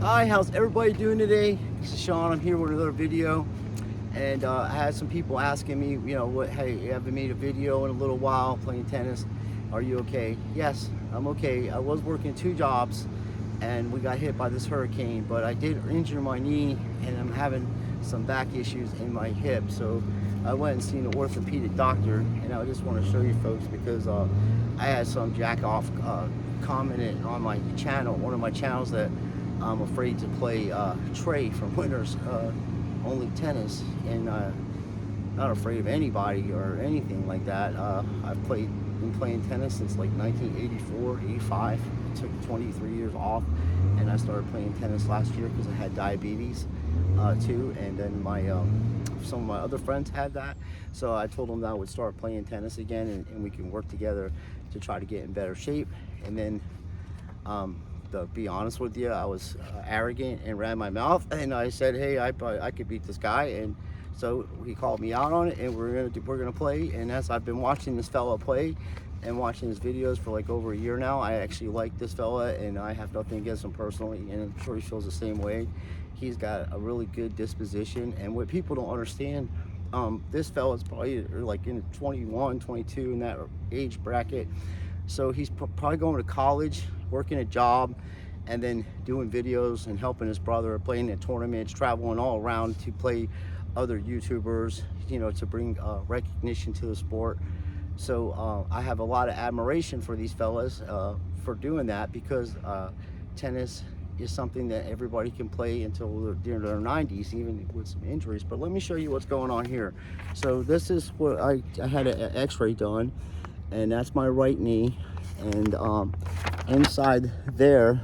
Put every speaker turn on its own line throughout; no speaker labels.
Hi, how's everybody doing today? This is Sean. I'm here with another video, and I had some people asking me, hey, you haven't made a video in a little while playing tennis. Are you okay? Yes, I'm okay. I was working two jobs, and we got hit by this hurricane, but I did injure my knee, and I'm having some back issues in my hip. So I went and seen an orthopedic doctor, and I just want to show you folks because I had some jack off commented on my channel, one of my channels, that I'm afraid to play Trey from Winners Only Tennis, and not afraid of anybody or anything like that. Been playing tennis since like 1984, 85. I took 23 years off, and I started playing tennis last year because I had diabetes too, and then some of my other friends had that, so I told them that I would start playing tennis again, and we can work together to try to get in better shape. And then to be honest with you, I was arrogant and ran my mouth, and I said, "Hey, I could beat this guy," and so he called me out on it, and we're gonna play. And as I've been watching this fella play and watching his videos for like over a year now, I actually like this fella, and I have nothing against him personally, and I'm sure he feels the same way. He's got a really good disposition, and what people don't understand, this fella's probably like in 21, 22 in that age bracket. So he's probably going to college, working a job, and then doing videos and helping his brother, playing in tournaments, traveling all around to play other YouTubers, to bring recognition to the sport. So I have a lot of admiration for these fellas for doing that, because tennis is something that everybody can play until they're in their 90s, even with some injuries. But let me show you what's going on here. So this is what I had an x-ray done, and that's my right knee. And inside there,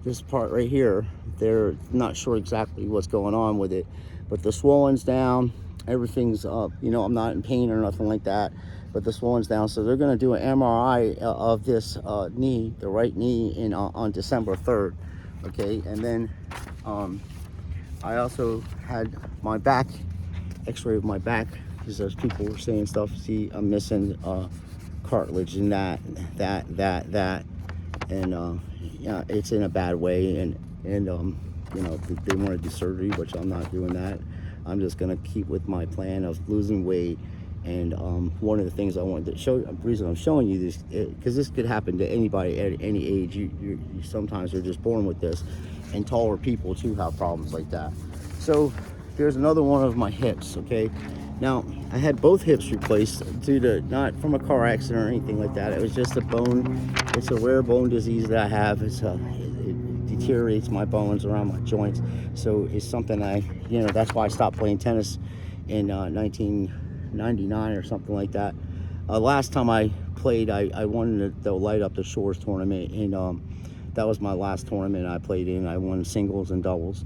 this part right here, they're not sure exactly what's going on with it, but the swellen's down, everything's up. I'm not in pain or nothing like that, but the swellen's down. So they're going to do an MRI of this knee, the right knee, on December 3rd. Okay, and then I also had my back, x-ray of my back, because those people were saying stuff. See, I'm missing cartilage and that, and yeah, it's in a bad way, and they want to do surgery, which I'm not doing that. I'm just gonna keep with my plan of losing weight. And one of the things I wanted to show, the reason I'm showing you this, because this could happen to anybody at any age. You sometimes are just born with this, and taller people too have problems like that. So there's another one of my hips. Okay, now I had both hips replaced due to, not from a car accident or anything like that. It was just a bone. It's a rare bone disease that I have. It deteriorates my bones around my joints. So it's something that's why I stopped playing tennis in 1999 or something like that. Last time I played, I won the Light Up the Shores tournament, and that was my last tournament I played in. I won singles and doubles.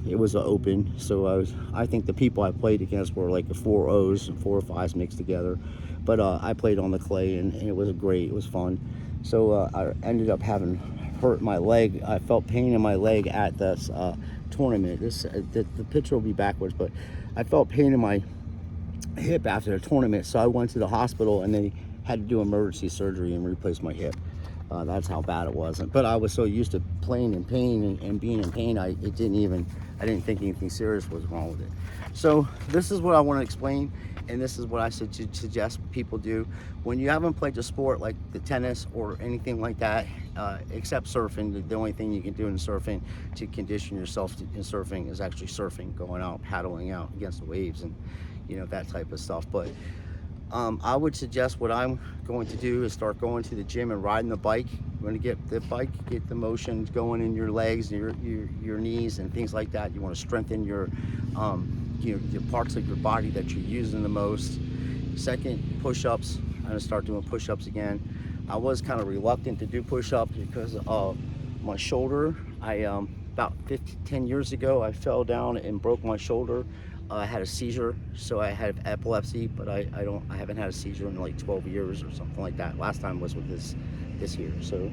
It was an open, so I think the people I played against were like 4 O's and 4 5s mixed together. But I played on the clay, and it was great. It was fun. So I ended up having hurt my leg. I felt pain in my leg at this tournament. The picture will be backwards, but I felt pain in my hip after the tournament. So I went to the hospital, and they had to do emergency surgery and replace my hip. That's how bad it was. But I was so used to playing in pain and being in pain, I didn't think anything serious was wrong with it. So this is what I want to explain, and this is what I suggest people do when you haven't played the sport, like the tennis or anything like that, except surfing. The only thing you can do in surfing to condition yourself in surfing is actually surfing, going out, paddling out against the waves, and that type of stuff. But I would suggest, what I'm going to do is start going to the gym and riding the bike. You want to get the bike, get the motion going in your legs, your knees, and things like that. You want to strengthen your parts of your body that you're using the most. Second, push-ups. I'm gonna start doing push-ups again. I was kind of reluctant to do push-ups because of my shoulder. About 10 years ago, I fell down and broke my shoulder. I had a seizure, so I had epilepsy, but I haven't had a seizure in like 12 years or something like that. Last time was with this year. So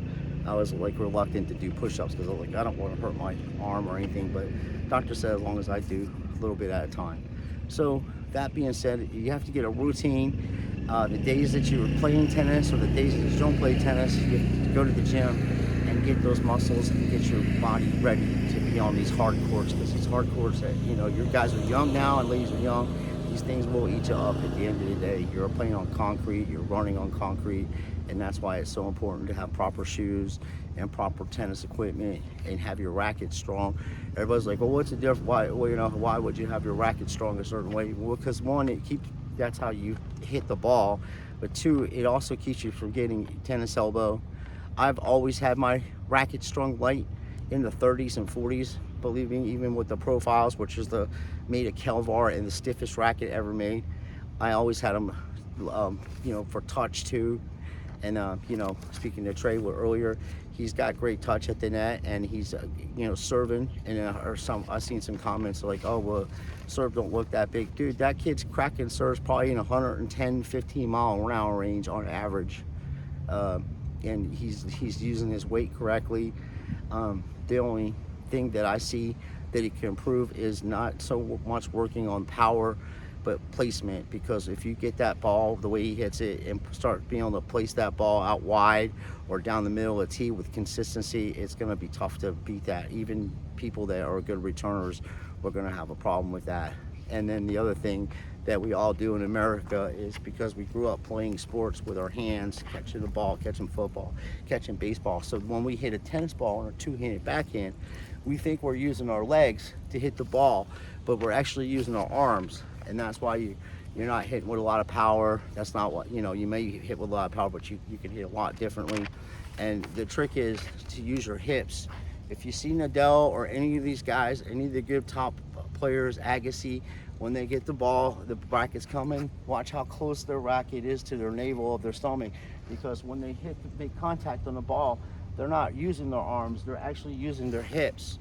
I was like reluctant to do push-ups because I was like, I don't want to hurt my arm or anything, but doctor said as long as I do a little bit at a time. So that being said, you have to get a routine. The days that you are playing tennis or the days that you don't play tennis, you have to go to the gym and get those muscles and get your body ready to be on these hard courts, because these hard courts that, you know, your guys are young now and ladies are young. These things will eat you up at the end of the day. You're playing on concrete, you're running on concrete, and that's why it's so important to have proper shoes and proper tennis equipment and have your racket strong. Everybody's like, well, what's the difference? Why, well, you know, why would you have your racket strong a certain way? Well, because one, that's how you hit the ball, but two, it also keeps you from getting tennis elbow. I've always had my racket strung light in the 30s and 40s, believe me, even with the profiles, which is made of Kelvar and the stiffest racket ever made. I always had them, you know, for touch too. And, you know, speaking to Trey earlier, he's got great touch at the net, and he's, you know, serving. And I've seen some comments like, oh, well, serve don't look that big. Dude, that kid's cracking serves probably in 110, 15 mile an hour range on average. And he's using his weight correctly. The only thing that I see that he can improve is not so much working on power, but placement, because if you get that ball the way he hits it and start being able to place that ball out wide or down the middle of the tee with consistency, it's going to be tough to beat that. Even people that are good returners are going to have a problem with that. And then the other thing that we all do in America is, because we grew up playing sports with our hands, catching the ball, catching football, catching baseball. So when we hit a tennis ball on a two-handed backhand, we think we're using our legs to hit the ball, but we're actually using our arms. And that's why you're not hitting with a lot of power. That's not what, you know, you may hit with a lot of power, but you can hit a lot differently. And the trick is to use your hips. If you see Nadal or any of these guys, any of the good top players, Agassi, when they get the ball, the racket's coming, watch how close their racket is to their navel of their stomach, because when they make contact on the ball, they're not using their arms, they're actually using their hips.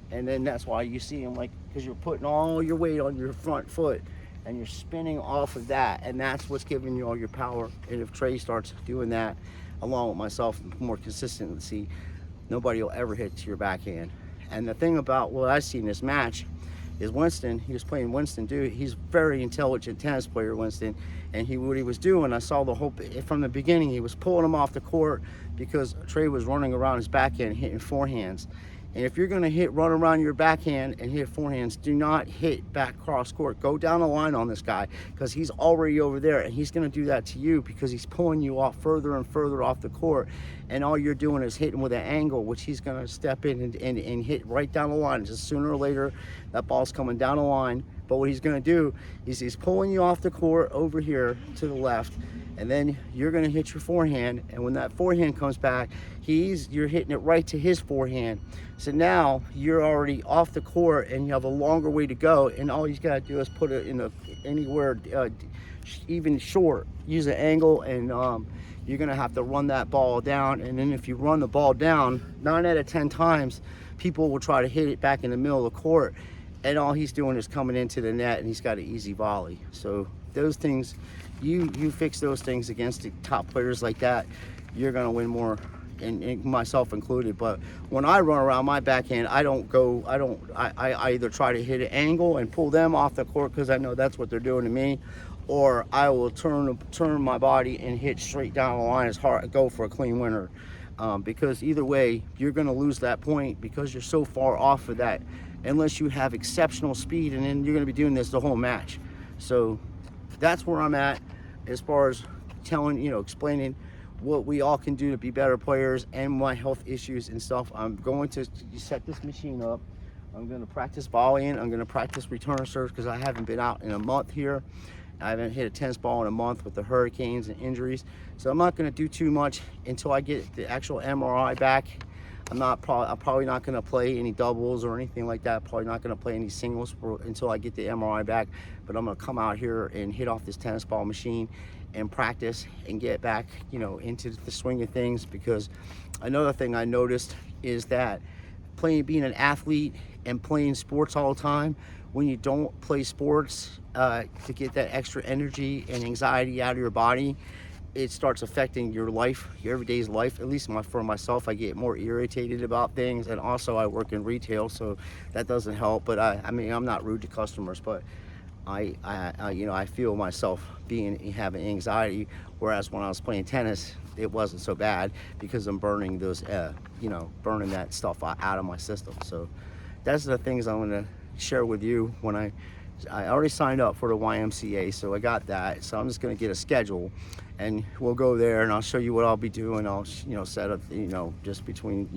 And then that's why you see them, like, because you're putting all your weight on your front foot and you're spinning off of that, and that's what's giving you all your power. And if Trey starts doing that along with myself more consistency, nobody will ever hit to your backhand. And the thing about what I see in this match is Winston, he was playing Winston, dude, he's very intelligent tennis player, Winston, and what he was doing, I saw the whole, from the beginning, he was pulling him off the court because Trey was running around his backhand, hitting forehands. And if you're gonna run around your backhand and hit forehands, do not hit back cross court. Go down the line on this guy, because he's already over there, and he's gonna do that to you because he's pulling you off further and further off the court. And all you're doing is hitting with an angle, which he's gonna step in and hit right down the line. Just sooner or later, that ball's coming down the line. But what he's gonna do is he's pulling you off the court over here to the left, and then you're gonna hit your forehand, and when that forehand comes back, you're hitting it right to his forehand. So now you're already off the court and you have a longer way to go, and all you gotta do is put it in anywhere even short. Use an angle, and you're gonna have to run that ball down. And then if you run the ball down, 9 out of 10 times, people will try to hit it back in the middle of the court, and all he's doing is coming into the net, and he's got an easy volley. So those things, you fix those things against the top players like that, you're gonna win more, and myself included. But when I run around my backhand, I either try to hit an angle and pull them off the court, because I know that's what they're doing to me, or I will turn my body and hit straight down the line as hard, go for a clean winner. Because either way, you're gonna lose that point because you're so far off of that, unless you have exceptional speed, and then you're gonna be doing this the whole match. So that's where I'm at as far as explaining what we all can do to be better players and my health issues and stuff. I'm going to set this machine up. I'm going to practice volleying. I'm going to practice return serves, because I haven't been out in a month here. I haven't hit a tennis ball in a month with the hurricanes and injuries. So I'm not going to do too much until I get the actual MRI back. I'm probably not going to play any doubles or anything like that. Probably not going to play any singles until I get the MRI back. But I'm going to come out here and hit off this tennis ball machine and practice and get back, into the swing of things. Because another thing I noticed is that being an athlete and playing sports all the time, when you don't play sports to get that extra energy and anxiety out of your body, it starts affecting your life, your everyday's life. At least for myself, I get more irritated about things, and also I work in retail, so that doesn't help. But I'm not rude to customers, but I feel myself having anxiety, whereas when I was playing tennis, it wasn't so bad because I'm burning those, burning that stuff out of my system. So that's the things I'm gonna share with you. When I already signed up for the YMCA, so I got that. So I'm just gonna get a schedule, and we'll go there, and I'll show you what I'll be doing. I'll set up, just between,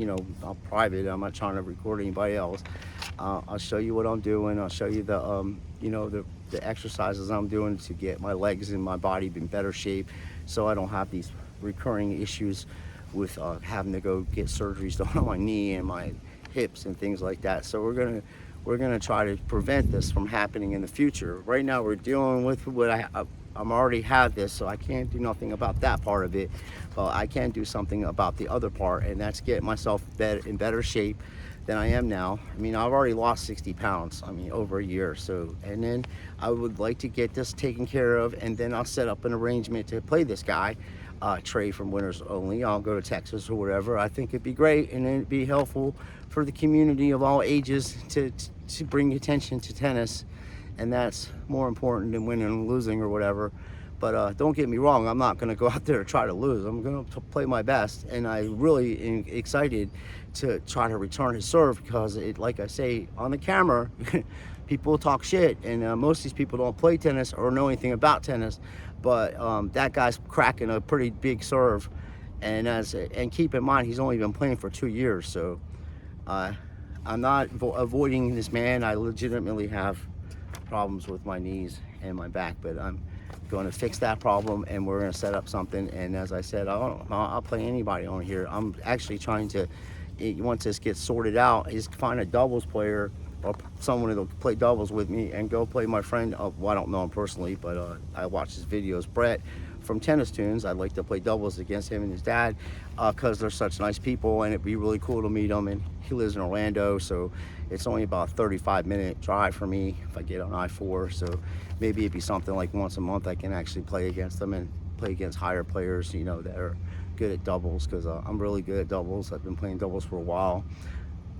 I'll private. I'm not trying to record anybody else. I'll show you what I'm doing. I'll show you the exercises I'm doing to get my legs and my body in better shape, so I don't have these recurring issues with having to go get surgeries done on my knee and my hips and things like that. So we're gonna try to prevent this from happening in the future. Right now we're dealing with what I'm already have this, so I can't do nothing about that part of it, but I can do something about the other part, and that's get myself in better shape than I am now. I mean, I've already lost 60 pounds, over a year. So, and then I would like to get this taken care of, and then I'll set up an arrangement to play this guy, Trey from Winners Only. I'll go to Texas or whatever. I think it'd be great, and it'd be helpful for the community of all ages to bring attention to tennis, and that's more important than winning and losing or whatever. But don't get me wrong, I'm not going to go out there and try to lose. I'm going to play my best, and I really am excited to try to return his serve, because like I say, on the camera, people talk shit, and most of these people don't play tennis or know anything about tennis, but that guy's cracking a pretty big serve, and keep in mind, he's only been playing for 2 years, so I'm not avoiding this man. I legitimately have problems with my knees and my back, but I'm going to fix that problem, and we're going to set up something. And as I said, I'll play anybody on here. I'm actually trying to, once this gets sorted out, is find a doubles player or someone that'll play doubles with me, and go play my friend. Well, I don't know him personally, but I watch his videos. Brett from Tennis Tunes. I'd like to play doubles against him and his dad, because they're such nice people, and it'd be really cool to meet him. And he lives in Orlando, so it's only about a 35-minute drive for me if I get on I-4. So maybe it'd be something like once a month I can actually play against them and play against higher players, that are good at doubles, because I'm really good at doubles. I've been playing doubles for a while.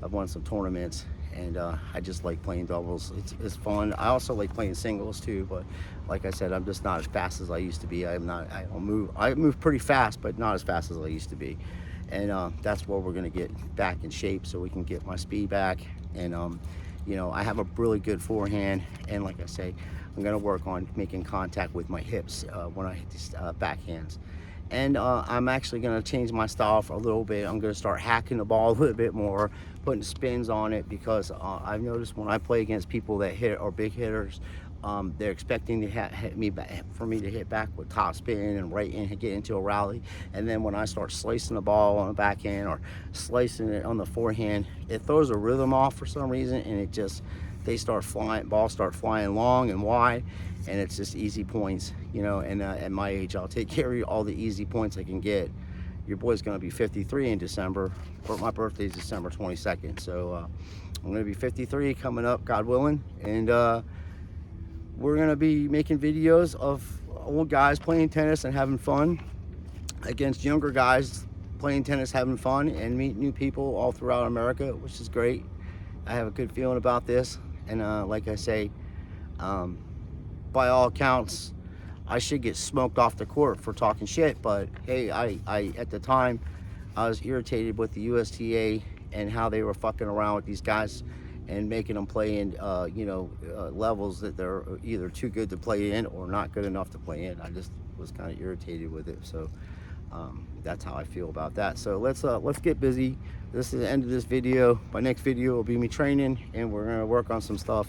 I've won some tournaments, and I just like playing doubles. It's fun. I also like playing singles too, but like I said, I'm just not as fast as I used to be. I move pretty fast, but not as fast as I used to be. And that's where we're gonna get back in shape, so we can get my speed back. And I have a really good forehand, and like I say, I'm gonna work on making contact with my hips when I hit these backhands. And I'm actually going to change my style for a little bit. I'm going to start hacking the ball a little bit more, putting spins on it, because I've noticed when I play against people that hit or big hitters, they're expecting to hit me back, for me to hit back with top spin and right in, get into a rally. And then when I start slicing the ball on the backhand or slicing it on the forehand, it throws a rhythm off for some reason, and they start flying, balls start flying long and wide, and it's just easy points, and at my age, I'll take care of all the easy points I can get. Your boy's gonna be 53 in December, but my birthday is December 22nd, so I'm gonna be 53 coming up, God willing, and we're gonna be making videos of old guys playing tennis and having fun against younger guys playing tennis, having fun, and meet new people all throughout America, which is great. I have a good feeling about this, and like I say, by all accounts, I should get smoked off the court for talking shit, but hey, I at the time, I was irritated with the USTA and how they were fucking around with these guys and making them play in, levels that they're either too good to play in or not good enough to play in. I just was kind of irritated with it, so that's how I feel about that. So let's get busy. This is the end of this video. My next video will be me training, and we're gonna work on some stuff.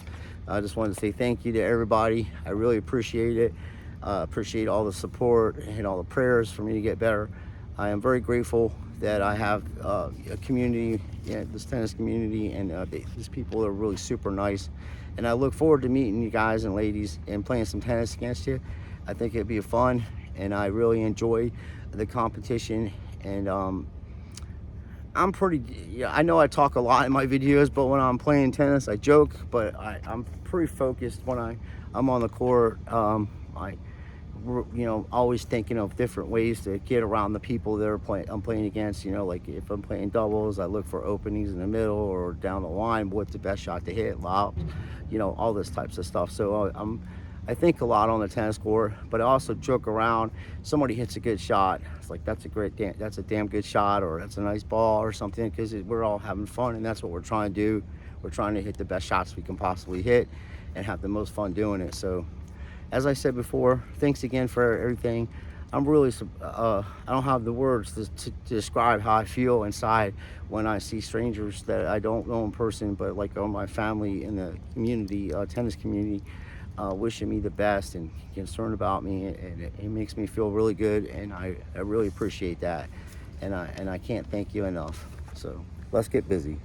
I just wanted to say thank you to everybody. I really appreciate it. Appreciate all the support and all the prayers for me to get better. I am very grateful that I have a community, this tennis community, and these people are really super nice. And I look forward to meeting you guys and ladies and playing some tennis against you. I think it'd be fun, and I really enjoy the competition. And I know I talk a lot in my videos, but when I'm playing tennis, I joke, but I'm pretty focused when I'm on the court. always thinking of different ways to get around the people that I'm playing against. Like if I'm playing doubles, I look for openings in the middle or down the line. What's the best shot to hit? Lobs, all this types of stuff. So I think a lot on the tennis court, but I also joke around. Somebody hits a good shot, it's like that's a damn good shot, or that's a nice ball or something, because we're all having fun, and that's what we're trying to do. We're trying to hit the best shots we can possibly hit, and have the most fun doing it. So, as I said before, thanks again for everything. I'm really, I don't have the words to describe how I feel inside when I see strangers that I don't know in person, but like on my family in the community, tennis community, wishing me the best and concerned about me, and it makes me feel really good, and I really appreciate that, and I can't thank you enough. So let's get busy.